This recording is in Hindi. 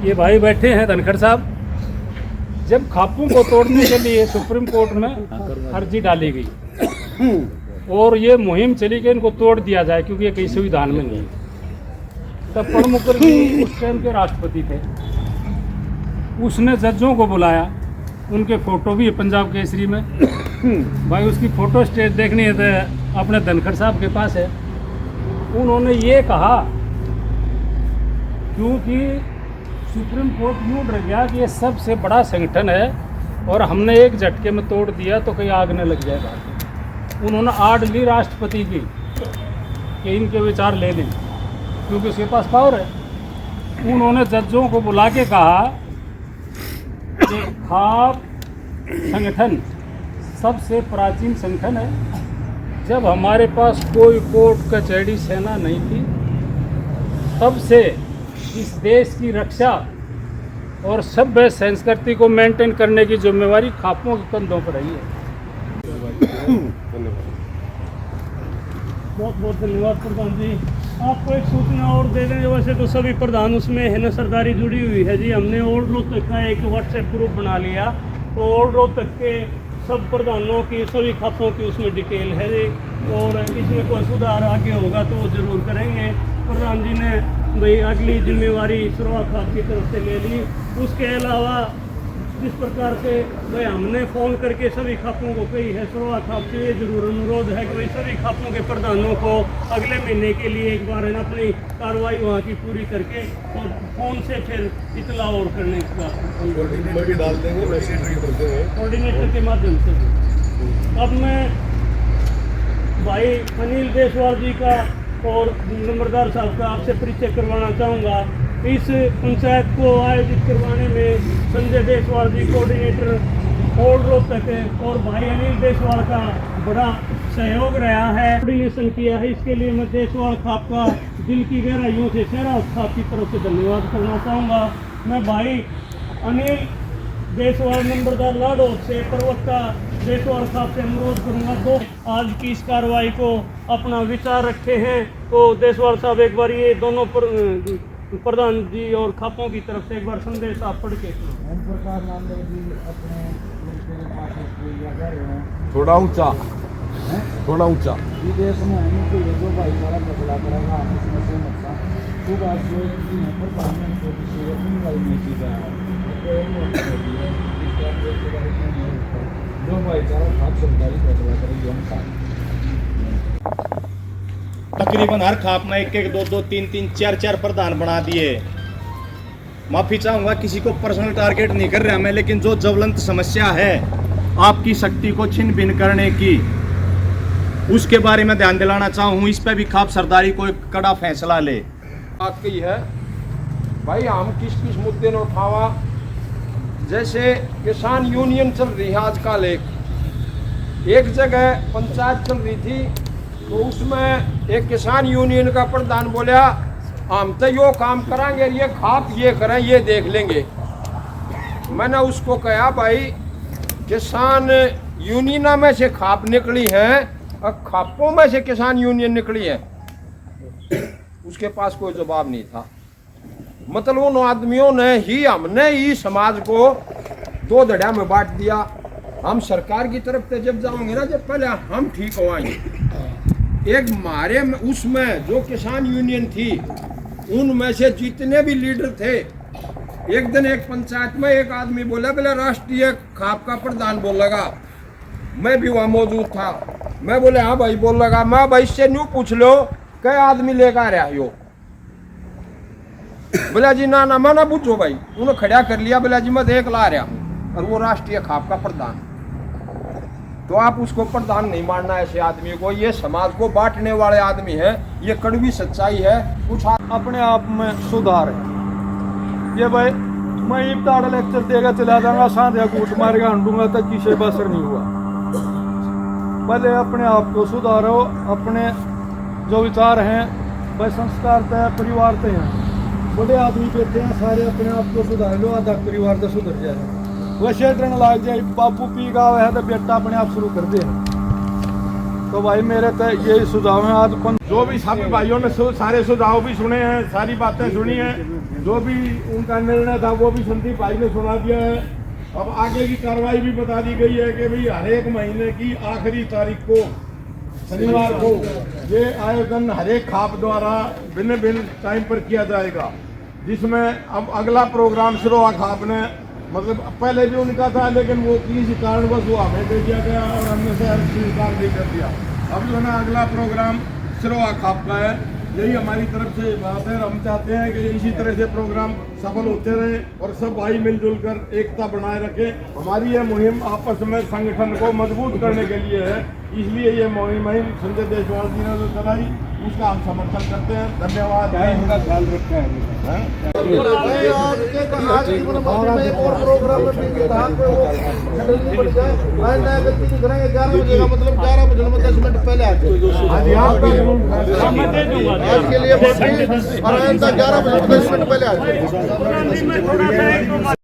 ये भाई बैठे हैं धनखड़ साहब। जब खापों को तोड़ने के लिए सुप्रीम कोर्ट में अर्जी डाली गई और ये मुहिम चली कि इनको तोड़ दिया जाए क्योंकि ये कहीं संविधान में नहीं है, तब प्रणब मुखर्जी उस टाइम के राष्ट्रपति थे। उसने जजों को बुलाया, उनके फ़ोटो भी है पंजाब केसरी में। भाई उसकी फ़ोटो स्टेट देखनी है तो अपने धनखड़ साहब के पास है। उन्होंने ये कहा क्योंकि सुप्रीम कोर्ट यूँ डर गया कि ये सबसे बड़ा संगठन है और हमने एक झटके में तोड़ दिया तो कहीं आग न लग जाएगा। उन्होंने आड़ ली राष्ट्रपति की कि इनके विचार ले लें क्योंकि उसके पास पावर है। उन्होंने जजों को बुला के कहा कि खाप संगठन सबसे प्राचीन संगठन है। जब हमारे पास कोई कोर्ट कचहरी सेना नहीं थी तब से इस देश की रक्षा और सभ्य संस्कृति को मेंटेन करने की जिम्मेवारी खापों के कंधों पर रही है। बहुत बहुत धन्यवाद प्रधान जी। आपको एक सूचना और दे दें, वैसे तो सभी प्रधान उसमें है ना सरदारी जुड़ी हुई है जी। हमने ओल्ड रोहतक का एक व्हाट्सएप ग्रुप बना लिया तो ओल्ड रोहतक के सब प्रधानों की सभी खापों की उसमें डिटेल है जी। और इसमें कोई सुधार आगे होगा तो वो ज़रूर करेंगे। प्रधान जी ने भाई अगली जिम्मेवारी सुरवा खाप की तरफ से ले ली। उसके अलावा जिस प्रकार से भाई हमने फ़ोन करके सभी खापों को कही है, सुरवा खाप से ये जरूर अनुरोध है कि भाई सभी खापों के प्रधानों को अगले महीने के लिए एक बार अपनी कार्रवाई वहाँ की पूरी करके और फ़ोन से फिर इतला और करने का डाल देंगे, कोऑर्डिनेटर के माध्यम से। अब मैं भाई अनिल देशवाल जी का और नंबरदार साहब का आपसे परिचय करवाना चाहूँगा। इस पंचायत को आयोजित करवाने में संजय देशवाल जी कोऑर्डिनेटर ओल्ड रोहतक और भाई अनिल देशवाल का बड़ा सहयोग रहा है, कोऑर्डिनेशन किया है। इसके लिए मैं देशवाल खाप का दिल की गहराइयों से शहरा खाप की तरफ से धन्यवाद करना चाहूँगा। मैं भाई अनिल देशवाल नंबरदार लाडो से प्रवक्ता देशवाल साहब से अनुरोध करूंगा तो आज की इस कार्रवाई को अपना विचार रखे हैं तो देशवाल साहब एक बार ये दोनों प्रधान जी और खापों की तरफ से एक बार संदेश आप पढ़ के। थोड़ा ऊंचा विदेश में आने के लिए जो भाईचारा बदला करेगा हम इसमें से नुकसान खूब आज जो यहाँ पर पार्लियामेंट को जो भाईचारा खाप सरकारी बदला करेगी हम साथ तकरीबन हर खाप में एक एक दो दो तीन तीन चार चार प्रधान बना दिए। माफी चाहूंगा किसी को पर्सनल टारगेट नहीं कर रहा मैं, लेकिन जो ज्वलंत समस्या है आपकी शक्ति को छिन भिन करने की उसके बारे में ध्यान दिलाना चाहूँ। इस पे भी खाप सरदारी को एक कड़ा फैसला ले। बात कही है भाई, हम किस किस मुद्दे ने उठावा। जैसे किसान यूनियन चल रही है आजकल, एक जगह पंचायत चल रही थी तो उसमें एक किसान यूनियन का प्रधान बोला हम तो यो काम कराएंगे, ये खाप ये करें ये देख लेंगे। मैंने उसको कहा भाई किसान यूनियन में से खाप निकली है और खापों में से किसान यूनियन निकली है। उसके पास कोई जवाब नहीं था। मतलब उन आदमियों ने ही हमने ही समाज को दो धड़िया में बांट दिया। हम सरकार की तरफ से जब जाओगे ना, जब पहले हम ठीक होंगे। एक हमारे उसमें जो किसान यूनियन थी उनमें से जितने भी लीडर थे, एक दिन एक पंचायत में एक आदमी बोला बोले राष्ट्रीय खाप का प्रधान बोलेगा। मैं भी वहाँ मौजूद था। मैं बोले हाँ भाई बोल लगा। मैं भाई से न्यू पूछ लो कई आदमी लेकर आया यो। बोला जी ना मैं ना पूछो भाई। उन्होंने खड़ा कर लिया। बोला जी मैं देख ला रहा हूँ और वो राष्ट्रीय खाप का प्रधान। तो आप उसको प्रधान नहीं मानना ऐसे आदमी को। ये समाज को बांटने वाले आदमी है, ये कड़वी सच्चाई है। कुछ अपने आप में सुधार है। ये भाई मैं इब्तार लेक्चर देगा चला जाऊंगा, साथ या कूट मारेगा हंडूंगा तक किसी पर असर नहीं हुआ। पहले अपने आप को सुधारो। अपने जो विचार हैं वह संस्कार तय परिवार तय हैं। बड़े आदमी बैठे हैं सारे अपने आप को सुधार लो, आधा परिवार तो सुधर जाए। वह क्षेत्र लग जाए बापू पी गाँव है तो बेटा अपने आप शुरू कर दे। तो भाई मेरे तो यही सुझाव है। आज जो भी सभी भाइयों ने सारे सुझाव भी सुने हैं, सारी बातें सुनी हैं, जो भी उनका निर्णय था वो भी संदीप भाई ने सुना दिया है। अब आगे की कार्रवाई भी बता दी गई है कि भाई हर एक महीने की आखिरी तारीख को शनिवार को ये आयोजन हर एक खाप द्वारा भिन्न भिन्न टाइम पर किया जाएगा, जिसमें अब अगला प्रोग्राम सिरोहा खाप ने मतलब पहले भी उनका था, लेकिन वो किसी कारणवश वो हमें दे दिया गया और हमने शहर स्वीकार नहीं कर दिया। अब जो है ना अगला प्रोग्राम सिरोहा खाप का है, यही हमारी तरफ से बात है। हम चाहते हैं कि इसी तरह से प्रोग्राम सफल होते रहें और सब भाई मिलजुल कर एकता बनाए रखें। हमारी यह मुहिम आपस में संगठन को मजबूत करने के लिए है, इसलिए ये मुहिम संजय देशवाल जी ने जो चलाई उसका हम समर्थन करते हैं। धन्यवाद। इनका ख्याल रखते हैं। मतलब 11 बजे में 10 मिनट पहले आज के लिए 11 बजे 10 मिनट पहले आ